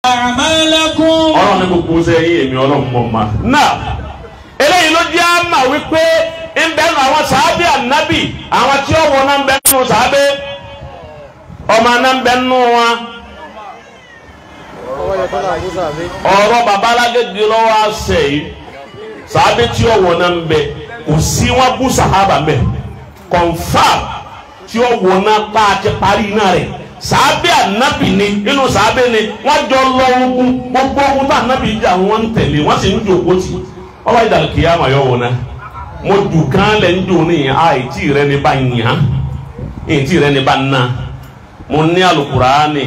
a'malakum. Ọlọ́run ní gbogbo sẹ́yìn èmi Ọlọ́run mọ̀ ma. Náà eléyìí ló jẹ́ àmà wípé ń bẹ́ẹ̀ nù àwọn sàábì ànábì àwọn tí ó wọ̀ náà ń bẹ́ẹ̀ nù sàábì ọmọ náà ń bẹ́ẹ̀ nù wọn. Ọ̀rọ̀ babalágége lọ́wọ́ àṣẹ yìí sàábì tí ó wọ̀ náà ń bẹ kò sí wọn bú sàhábà mẹ́ confam tí ó wọ̀ náà pa àti parí náà rẹ̀ sàábì ànábì ni inú sàábì ni wọ́n jọ lọ ogun gbogbo ogun tó ànábì jà wọ́n ń tẹ̀lé wọ́n sì ń jòkó tì ọba ìdàlù kìyàmà yọ wọ̀ náà mo dù kán lẹ̀ ń dùn ní àìtí rẹ ní bá yàn àìtí rẹ ní bá ná mo ní alukuraani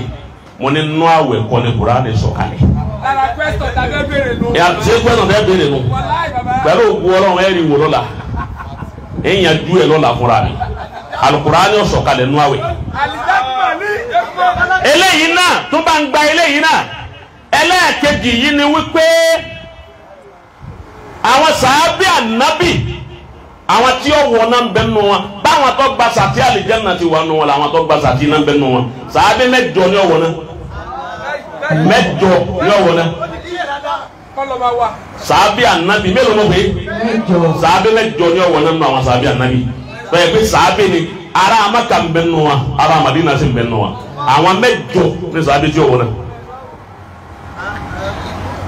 mo ní nú àwẹ̀ kọ́ ní kuraani sọ̀kalẹ̀. lára kwẹ́sítọ̀ tàbí ẹ̀bẹ̀rẹ̀ nù. ẹ̀ ṣé kwẹ́sítọ̀ tẹ́ bẹ̀rẹ̀ nù pẹ̀lú ògùn ọlọ́run ẹ̀rí wò lọ́la ẹ̀yìn ju ẹ̀ lọ́la fúnra mi alukuraani sọ̀kalẹ̀ nú àwẹ̀. eléyìí náà tó bá ń gba eléyìí náà ẹlẹ́ẹ̀kejì yìí ni wípé àwọn sàábì ànábì àwọn tí ó wọ náà ń bẹ nù wọn báwọn tó gba sàtì àlìjánnà ti wà nù wọn làwọn tó gba sàtì náà ń bẹ nù wọn sàábì mẹ́jọ ni ó wọ náà mẹ́jọ ni ó wọ náà sàábì ànábì mélòó ló pé sàábì mẹ́jọ ni ó wọ náà nù àwọn sàábì ànábì bẹ́ẹ̀ pé sàábì ni ará Mákà ń bẹ nù wọn ará Mádínà sì ń bẹ nù wọn àwọn mẹ́jọ ni sàábì tí ó wọ náà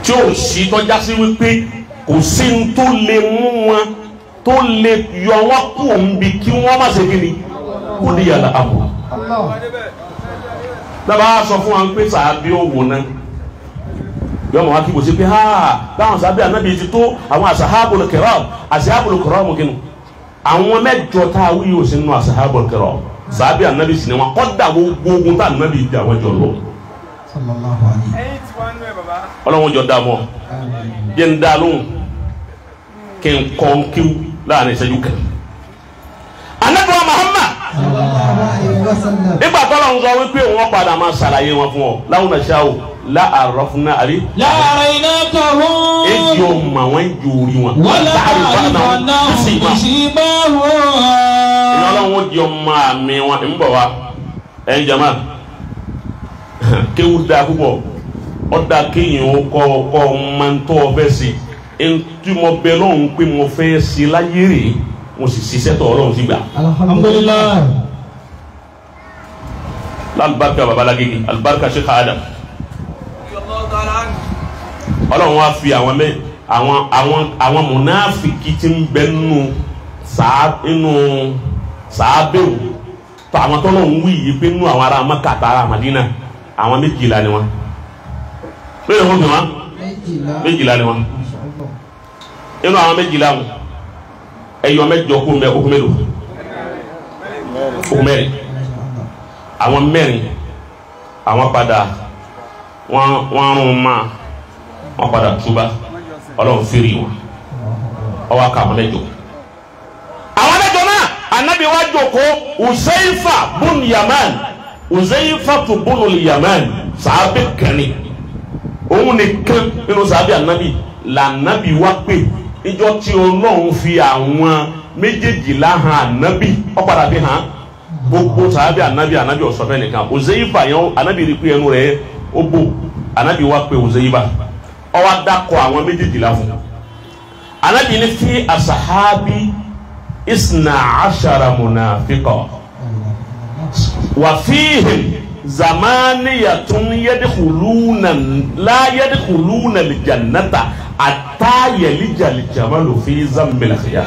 tí ó sì tọ́já sí wípé kò sí ní tó lè mú wọn tó lè yọ wọn kú òǹbi kí wọn má ṣe kí ni kó di yàrá àbò. dábàá sọ fún wa pé sàábì ó wò náà yọ ọmọ wa kí kò sí pé ha báwọn sàábì ànábì ti tó àwọn asahabul kiram asahabul kiram kinu àwọn mẹ́jọ tá a wí yóò sí nínú asahabul kiram sàábì ànábì sì ni wọn kọ́dà gbogbo ogun tá ànábì ìjà wọn jọ lọ. ọlọ́run jọ dá mọ́ yẹn ń dá lóhùn kí n kọ́ kíw láàrin ìṣẹ́jú kan. Ànábì wa Muhammad nígbà tó lọ́n sọ wípé wọ́n padà máa ṣàlàyé wọn fún ọ láwọn náà ṣáà o láàárọ̀ fún náà àrí. láàrin iná kọ̀ọ̀hún. èyí ò mà wọ́n ń ju orí wọn. wọ́n láàrin náà ìṣìbá wọn. ìyá ọlọ́run di ọmọ àmì wọn ń bọ̀ wá ẹ̀yin jama kéwù dáa púpọ̀ ọ̀dà kéèyàn kọ́ ọmọ tó ọ fẹ́ sí ntí mo bẹ lọ́hùn pé mo fẹ́ ṣe láyé rè mo sì ṣiṣẹ́ tọ̀ ọlọ́run sí gbà. alhamdulilayi. lálùbáríkà babalágége alùbáríkà Sheikh Adam ọlọ́run wá fi àwọn mùnáfìkì tí ń bẹ nínú sàábẹ̀wò tó àwọn tó lọ́hùn wí yìí pé nínú àwọn ará Mákà àtàrà Mádínà àwọn 12 ni wọn. bẹ́ẹ̀ ni wọ́n fi wọn 12 ni wọn. inú àwọn 12 wọn ẹyọ mẹ́jọ kó mbẹ okùn mélòó okùn mẹ́rin àwọn mẹ́rin àwọn padà wọ́n rún ma wọ́n padà túbà Ọlọ́run fèrè wọn ọwọ́ aka àwọn mẹ́jọ náà Ànábì wa jókòó Uzaifa bun Yaman Uzaifa tó bun Yaman sàábẹ kẹrin òun nìkan nínú sàábẹ Ànábì lànàbì wa pè ìjọ tí Ọlọ́run fi àwọn méjèèjìlá hàn Ànábì ọ̀padà fi hàn gbogbo sàábì Ànábì ọ̀sọ̀fẹ́ nìkan Uzaifa yẹn Ànábì rí pé ẹnu rẹ̀ ó bò Ànábì wa pé Uzaifa ó wá dákọ̀ àwọn méjèèjìlá fún Ànábì ní fi asahabi 12 munafiqa wa fihim zamaniyatun la yadkhuluna aljannata hatta yalija aljamalu fi zammil khiyat.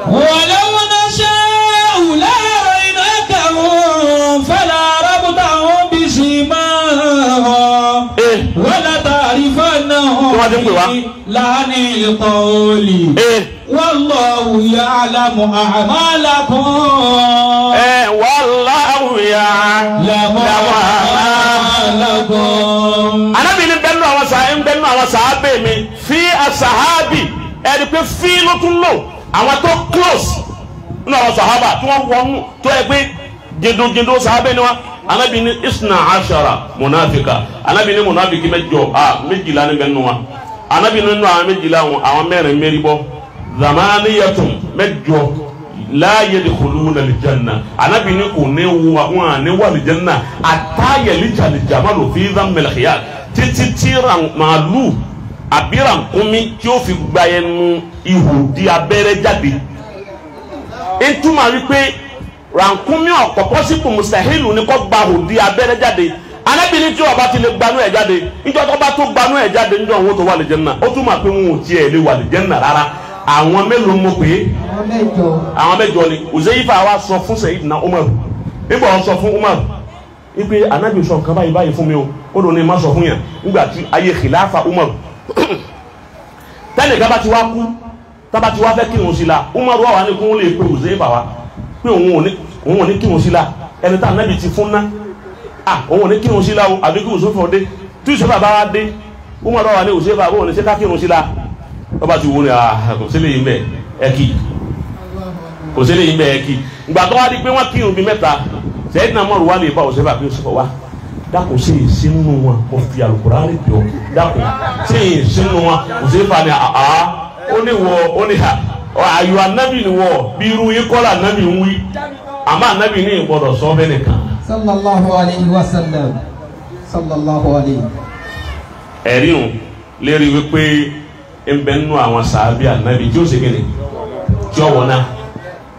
ولو نشاء لأريناكهم فلعرفتهم بسيماهم ولتعرفنهم بلحن القول والله يعلم أعمالكم. والله يعلم أعمالكم. Ànábì ní bẹ́ẹ̀ nù àwọn sàábẹ̀ mi fi asahabi ẹ̀rí pé fi ló tún lò àwọn tó close nínú àwọn sàhábà tí wọ́n wọnú tó ẹ pé jẹdọjẹdọ sàábẹ̀ ni wọn Ànábì ní 12 munafika Ànábì ní munafiki 12 ní bẹ́ẹ̀ nù wọn Ànábì nínú àwọn 12 wọn àwọn mẹ́rin mẹ́rin bọ́ zamaniyatun 8 la yadkhuluna aljanna Ànábì ní kò ní wọn ní wà aljanna hatta yalija aljamalu fi dhammil khiyat títí tí màálù àbí ràkúnmí tí ó fi gba ẹnu ihò di abẹ́rẹ́ jáde. ìtumọ̀ wípé ràkúnmí ọ̀pọ̀ pọ́sibù mustahilu ni kò gba ihò di abẹ́rẹ́ jáde. anábìrin tí ọba ti lè gbanú ẹ̀ jáde níjọ́ tó bá tó gbanú ẹ̀ jáde níjọ́ òun tó wà lè Janna ó túmọ̀ pé wọn ò tiẹ̀ lè wà lè Janna rárá. àwọn mélòó mọ̀ pé àwọn mẹ́jọ ni Uzaifa wa sọ fún Sayyidina Umar nígbà wọn sọ fún Umar wípé anábì sọ nǹkan báyìí báyìí fún mi o ó lóun ní má sọ fún yàn nígbà tí ayé khilafa Umar tẹ́lẹ̀ kábà tí wá kú tábà tí wá fẹ́ kírun sí la Umar wà wá ní kó lè pe Uzaifa wa pé òun ò ní kírun sí la ẹni tá anábì ti fún ná òun ò ní kírun sí la o àbí kí Uzaifa dé tí Uzaifa bá wá dé Umar wà ní Uzaifa bó ní ṣe ká kírun sí la ọba ti wò ní kò sí lè yín bẹ́ẹ̀ ẹ̀kì kò sí lè yín bẹ́ẹ̀ ẹ̀kì ìgbà tó wá di pé wọ́n kírun bí mẹ́ta Sayyidina Umar wà lè bá Uzaifa pé Uzaifa wá dákun sí ìsínú wọn kò fi Al-Qur'ani jọ dákun sí ìsínú wọn Uzaifa ni ó ní wọ ó ní ayò anábì ni wọ bí irú yín kọ́lá anábì ń wí àmọ́ anábì ní ìgbọ́dọ̀ sọ bẹ́ẹ̀ nìkan. sallallahu alayhi wa sallam sallallahu alayhi. ẹ̀rí hùn lérí wípé ń bẹ nínú àwọn sàábì anábì tí ó ṣe kéde tí ó wọ̀ náà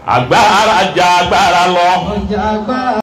agbára jà agbára lọ.